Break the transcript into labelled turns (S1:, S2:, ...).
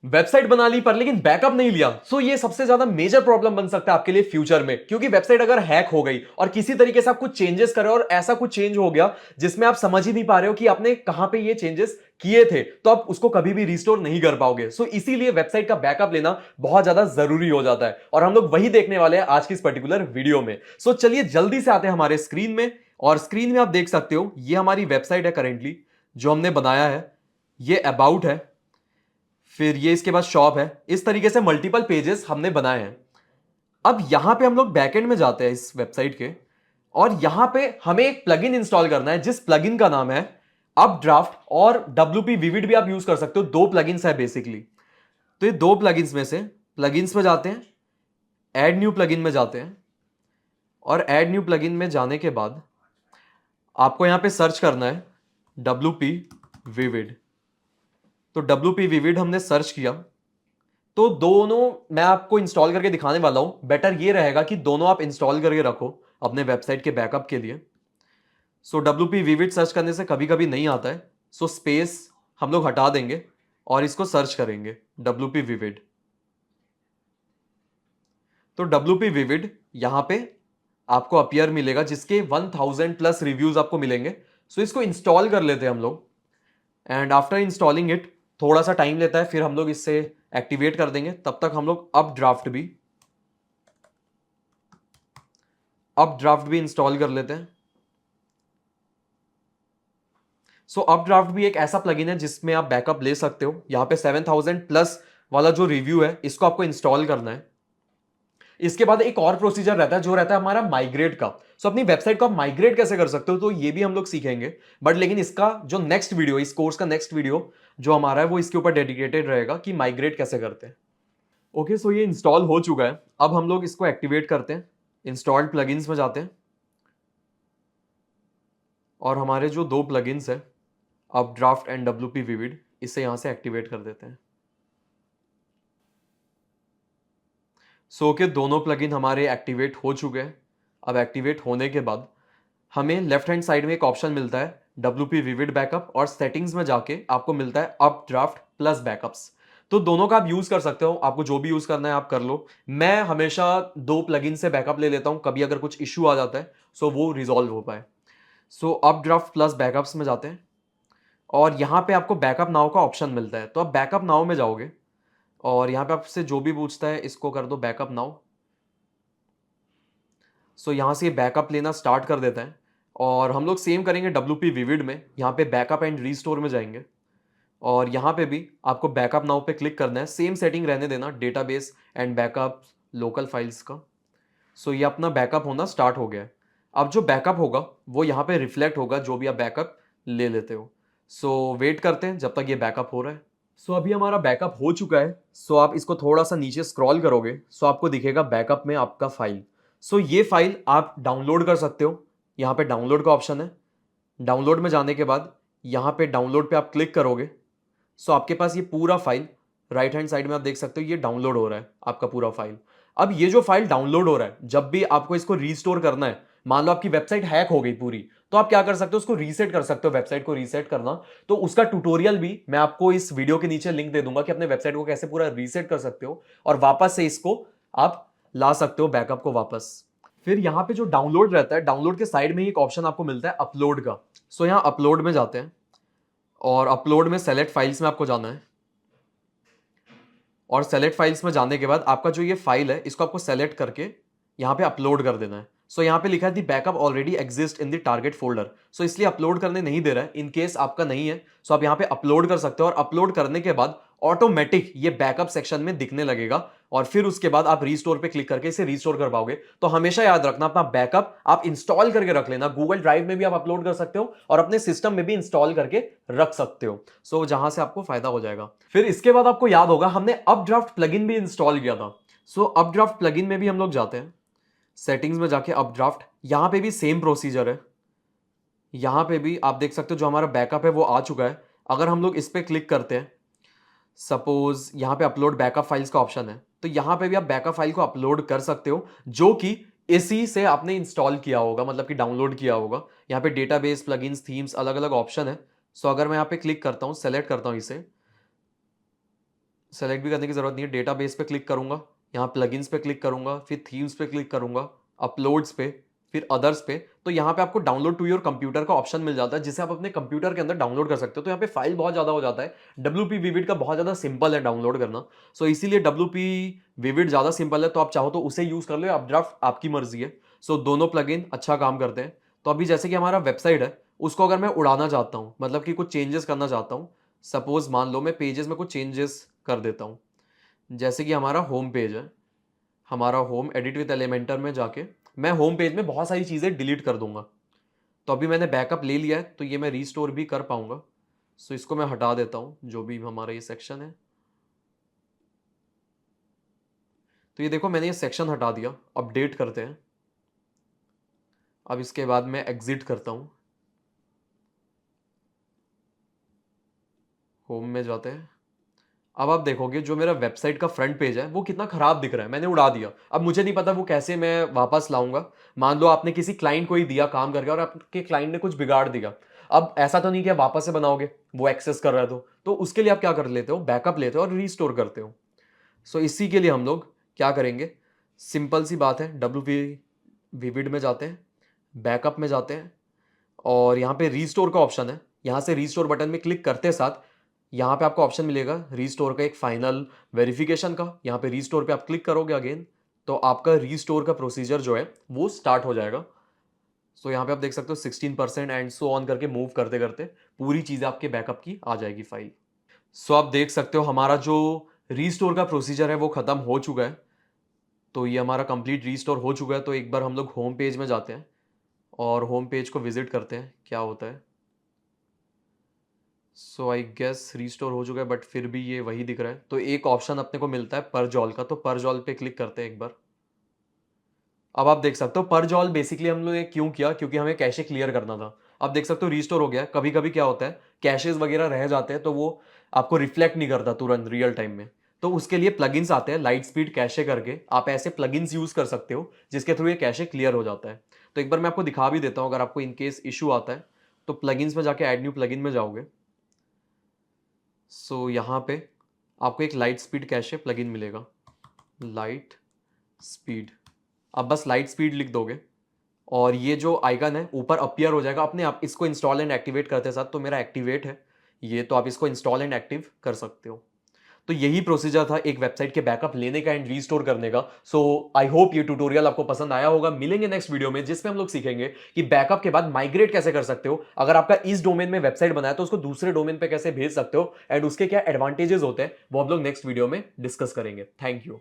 S1: Website बना ली पर लेकिन बैकअप नहीं लिया, सो ये सबसे ज्यादा मेजर प्रॉब्लम बन सकता है आपके लिए फ्यूचर में, क्योंकि वेबसाइट अगर हैक हो गई और किसी तरीके से आप कुछ चेंजेस कर रहे हो और ऐसा कुछ चेंज हो गया जिसमें आप समझ ही नहीं पा रहे हो कि आपने कहां पे ये चेंजेस किए थे, तो आप उसको कभी भी रिस्टोर नहीं कर पाओगे। सो इसीलिए वेबसाइट का बैकअप लेना बहुत ज्यादा जरूरी हो जाता है और हम लोग वही देखने वाले हैं आज की इस पर्टिकुलर वीडियो में। सो चलिए जल्दी से आते हैं हमारे स्क्रीन में, और स्क्रीन में आप देख सकते हो ये हमारी वेबसाइट है करेंटली जो हमने बनाया है। ये अबाउट है, फिर ये इसके बाद शॉप है। इस तरीके से मल्टीपल पेजेस हमने बनाए हैं। अब यहां पे हम लोग बैकएंड में जाते हैं इस वेबसाइट के, और यहां पे हमें एक प्लगइन इंस्टॉल करना है जिस प्लगइन का नाम है अपड्राफ्ट, और WP विविड भी आप यूज कर सकते हो। दो प्लगइन्स है बेसिकली। तो ये दो प्लगइन्स में से प्लगइन्स में जाते हैं, ऐड न्यू प्लगइन में जाते हैं, और ऐड न्यू प्लगइन में जाने के बाद आपको यहां पे सर्च करना है WP विविड। तो WP विविड हमने सर्च किया, तो दोनों मैं आपको इंस्टॉल करके दिखाने वाला हूं। बेटर ये रहेगा कि दोनों आप इंस्टॉल करके रखो अपने वेबसाइट के बैकअप के लिए। सो WP विविड सर्च करने से कभी कभी नहीं आता है, सो स्पेस हम लोग हटा देंगे और इसको सर्च करेंगे WP विविड। तो WP विविड यहां पे आपको अपीयर मिलेगा जिसके 1000 प्लस रिव्यूज आपको मिलेंगे। सो इसको इंस्टॉल कर लेते हैं हम लोग, एंड आफ्टर इंस्टॉलिंग इट थोड़ा सा टाइम लेता है, फिर हम लोग इससे एक्टिवेट कर देंगे। तब तक हम लोग अपड्राफ्ट भी इंस्टॉल कर लेते हैं। सो अपड्राफ्ट भी एक ऐसा प्लगइन है जिसमें आप बैकअप ले सकते हो। यहां पे 7000 प्लस वाला जो रिव्यू है इसको आपको इंस्टॉल करना है। इसके बाद एक और प्रोसीजर रहता है जो रहता है हमारा माइग्रेट का। सो अपनी वेबसाइट को आप माइग्रेट कैसे कर सकते हो, तो ये भी हम लोग सीखेंगे। बट लेकिन इसका जो नेक्स्ट वीडियो, इस कोर्स का नेक्स्ट वीडियो जो हमारा है वो इसके ऊपर डेडिकेटेड रहेगा कि माइग्रेट कैसे करते हैं। ओके, सो ये इंस्टॉल हो चुका है। अब हम लोग इसको एक्टिवेट करते हैं। इंस्टॉल्ड प्लगइन्स में जाते हैं, और हमारे जो दो प्लगइन्स है अपड्राफ्ट एंड WP विविड, इसे यहां से एक्टिवेट कर देते हैं। सो के दोनों प्लगइन हमारे एक्टिवेट हो चुके हैं। अब एक्टिवेट होने के बाद हमें लेफ्ट हैंड साइड में एक ऑप्शन मिलता है WP विविड बैकअप, और सेटिंग्स में जाके आपको मिलता है अपड्राफ्ट प्लस बैकअप्स। तो दोनों का आप यूज कर सकते हो, आपको जो भी यूज करना है आप कर लो। मैं हमेशा दो प्लगइन से बैकअप ले लेता हूं, कभी अगर कुछ इश्यू आ जाता है सो वो रिजॉल्व हो पाए। सो अपड्राफ्ट प्लस बैकअप्स में जाते हैं, और यहां पे आपको बैकअप नाउ का ऑप्शन मिलता है। तो आप बैकअप नाउ में जाओगे, और यहां पे आपसे जो भी पूछता है इसको कर दो बैकअप नाउ। सो यहाँ से बैकअप लेना स्टार्ट कर देता है, और हम लोग सेम करेंगे WP विविड में। यहाँ पे बैकअप एंड रीस्टोर में जाएंगे, और यहाँ पे भी आपको बैकअप नाउ पे क्लिक करना है। सेम सेटिंग रहने देना, database and backup local files का। सो ये अपना बैकअप होना स्टार्ट हो गया है। अब जो बैकअप होगा वो यहाँ पे रिफ्लेक्ट होगा जो भी आप बैकअप ले लेते हो। सो वेट करते हैं जब तक ये बैकअप हो रहा है। सो अभी हमारा बैकअप हो चुका है। सो आप इसको थोड़ा सा नीचे स्क्रॉल करोगे, सो आपको दिखेगा बैकअप में आपका फाइल। सो ये फाइल आप डाउनलोड कर सकते हो। यहाँ पे डाउनलोड का ऑप्शन है। डाउनलोड में जाने के बाद यहाँ पे डाउनलोड पे आप क्लिक करोगे, सो आपके पास ये पूरा फाइल राइट हैंड साइड में आप देख सकते हो ये डाउनलोड हो रहा है आपका पूरा फाइल। अब ये जो फाइल डाउनलोड हो रहा है, जब भी आपको इसको रीस्टोर करना है, मान लो आपकी वेबसाइट हैक हो गई पूरी, तो आप क्या कर सकते हो, उसको रीसेट कर सकते हो। वेबसाइट को रीसेट करना, तो उसका ट्यूटोरियल भी मैं आपको इस वीडियो के नीचे लिंक दे दूंगा कि अपने वेबसाइट को कैसे पूरा रीसेट कर सकते हो और वापस से इसको आप ला सकते हो बैकअप को वापस। फिर यहाँ पे जो डाउनलोड रहता है, डाउनलोड के साइड में ही एक ऑप्शन आपको मिलता है अपलोड का। सो यहाँ अपलोड में जाते हैं, और अपलोड में सेलेक्ट फाइल्स में आपको जाना है, और सेलेक्ट फाइल्स में जाने के बाद आपका जो ये फाइल है इसको आपको सेलेक्ट करके यहाँ पे अपलोड कर देना है। सो यहाँ पे लिखा है the backup already exist in the target folder. So इसलिए अपलोड करने नहीं दे रहा है, इन केस आपका नहीं है। सो आप यहाँ पे अपलोड कर सकते हो, और अपलोड करने के बाद ऑटोमेटिक ये बैकअप सेक्शन में दिखने लगेगा, और फिर उसके बाद आप रीस्टोर पे क्लिक करके इसे रीस्टोर कर पाओगे। तो हमेशा याद रखना अपना बैकअप आप इंस्टॉल करके रख लेना। गूगल ड्राइव में भी आप अपलोड कर सकते हो और अपने सिस्टम में भी इंस्टॉल करके रख सकते हो। सो जहां से आपको फायदा हो जाएगा। फिर इसके बाद आपको याद होगा हमने अपड्राफ्ट प्लगइन भी इंस्टॉल किया था। सो अपड्राफ्ट प्लगइन में भी हम लोग जाते हैं, सेटिंग्स में जाके अपड्राफ्ट, यहां पे भी सेम प्रोसीजर है। यहां पे भी आप देख सकते हो जो हमारा बैकअप है वो आ चुका है। अगर हम लोग इस पे क्लिक करते हैं, सपोज यहाँ पे अपलोड बैकअप फाइल्स का ऑप्शन है, तो यहाँ पे भी आप बैकअप फाइल को अपलोड कर सकते हो जो कि इसी से आपने इंस्टॉल किया होगा, मतलब कि डाउनलोड किया होगा। यहाँ पे डेटाबेस, प्लगइन्स, थीम्स, अलग अलग ऑप्शन है। सो अगर मैं यहाँ पे क्लिक करता हूँ, सेलेक्ट करता हूँ इसे, सेलेक्ट भी करने की ज़रूरत नहीं है, डेटाबेस पे क्लिक करूँगा, यहाँ प्लगइन्स पे क्लिक करूँगा, फिर थीम्स पे क्लिक करूँगा, अपलोड्स पे, फिर अदर्स पे। तो यहाँ पे आपको डाउनलोड टू योर कंप्यूटर का ऑप्शन मिल जाता है, जिसे आप अपने कंप्यूटर के अंदर डाउनलोड कर सकते हो। तो यहाँ पे फाइल बहुत ज़्यादा हो जाता है। डब्ल्यूपी विविड का बहुत ज़्यादा सिंपल है डाउनलोड करना, सो इसीलिए डब्ल्यूपी विविड ज़्यादा सिंपल है, तो आप चाहो तो उसे यूज़ कर लो, अपड्राफ्ट आपकी मर्जी है। सो दोनों प्लगइन अच्छा काम करते हैं। तो अभी जैसे कि हमारा वेबसाइट है, उसको अगर मैं उड़ाना चाहता हूँ, मतलब कि कुछ चेंजेस करना चाहता हूँ, सपोज मान लो मैं पेजेस में कुछ चेंजेस कर देता हूँ। जैसे कि हमारा होम पेज है, हमारा होम एडिट विद एलिमेंटर में जाके मैं होम पेज में बहुत सारी चीज़ें डिलीट कर दूंगा। तो अभी मैंने बैकअप ले लिया है, तो ये मैं रीस्टोर भी कर पाऊंगा। सो इसको मैं हटा देता हूँ, जो भी हमारा ये सेक्शन है। तो ये देखो मैंने ये सेक्शन हटा दिया। अपडेट करते हैं। अब इसके बाद मैं एग्जिट करता हूँ, होम में जाते हैं। अब आप देखोगे जो मेरा वेबसाइट का फ्रंट पेज है वो कितना खराब दिख रहा है, मैंने उड़ा दिया। अब मुझे नहीं पता वो कैसे मैं वापस लाऊंगा। मान लो आपने किसी क्लाइंट को ही दिया काम करके और आपके क्लाइंट ने कुछ बिगाड़ दिया। अब ऐसा तो नहीं कि आप वापस से बनाओगे, वो एक्सेस कर रहा है तो उसके लिए आप क्या कर लेते हो, बैकअप लेते हो और रीस्टोर करते हो। सो इसी के लिए हम लोग क्या करेंगे, सिंपल सी बात है, डब्ल्यू विविड में जाते हैं, बैकअप में जाते हैं, और यहाँ पे रीस्टोर का ऑप्शन है। यहाँ से रीस्टोर बटन में क्लिक करते साथ यहाँ पे आपको ऑप्शन मिलेगा रीस्टोर का, एक फाइनल वेरिफिकेशन का। यहाँ पे रीस्टोर पे आप क्लिक करोगे अगेन, तो आपका रीस्टोर का प्रोसीजर जो है वो स्टार्ट हो जाएगा। सो यहाँ पे आप देख सकते हो 16% एंड सो ऑन करके मूव करते करते पूरी चीज़ें आपके बैकअप की आ जाएगी फाइल। सो आप देख सकते हो हमारा जो रीस्टोर का प्रोसीजर है वो खत्म हो चुका है। तो ये हमारा कंप्लीट रीस्टोर हो चुका है। तो एक बार हम लोग होम पेज में जाते हैं और होम पेज को विजिट करते हैं क्या होता है। सो आई गेस रीस्टोर हो चुका है, बट फिर भी ये वही दिख रहा है। तो एक ऑप्शन अपने को मिलता है पर जॉल का, तो पर जॉल पे क्लिक करते हैं एक बार। अब आप देख सकते हो पर जॉल बेसिकली हम लोग ने क्यों किया, क्योंकि हमें कैशे क्लियर करना था। अब देख सकते हो रीस्टोर हो गया। कभी कभी क्या होता है, कैशेस वगैरह रह जाते हैं तो वो आपको रिफ्लेक्ट नहीं करता तुरंत रियल टाइम में। तो उसके लिए प्लगइन्स आते हैं, लाइट स्पीड कैशे करके। आप ऐसे प्लगइन्स यूज कर सकते हो जिसके थ्रू ये कैशे क्लियर हो जाता है। तो एक बार मैं आपको दिखा भी देता हूँ, अगर आपको इनकेस इशू आता है तो प्लगइन्स में जाके ऐड न्यू प्लगइन में जाओगे। सो यहाँ पे आपको एक लाइट स्पीड कैशे प्लगइन मिलेगा, लाइट स्पीड। आप बस लाइट स्पीड लिख दोगे और ये जो आइकन है ऊपर अपीयर हो जाएगा अपने आप। इसको इंस्टॉल एंड एक्टिवेट करते साथ, तो मेरा एक्टिवेट है ये, तो आप इसको इंस्टॉल एंड एक्टिव कर सकते हो। तो यही प्रोसीजर था एक वेबसाइट के बैकअप लेने का एंड रीस्टोर करने का। सो आई होप ये ट्यूटोरियल आपको पसंद आया होगा। मिलेंगे नेक्स्ट वीडियो में जिसमें हम लोग सीखेंगे कि बैकअप के बाद माइग्रेट कैसे कर सकते हो। अगर आपका इस डोमेन में वेबसाइट बनाया तो उसको दूसरे डोमेन पे कैसे भेज सकते हो एंड उसके क्या एडवांटेजेस होते हैं, वो हम लोग नेक्स्ट वीडियो में डिस्कस करेंगे। Thank you.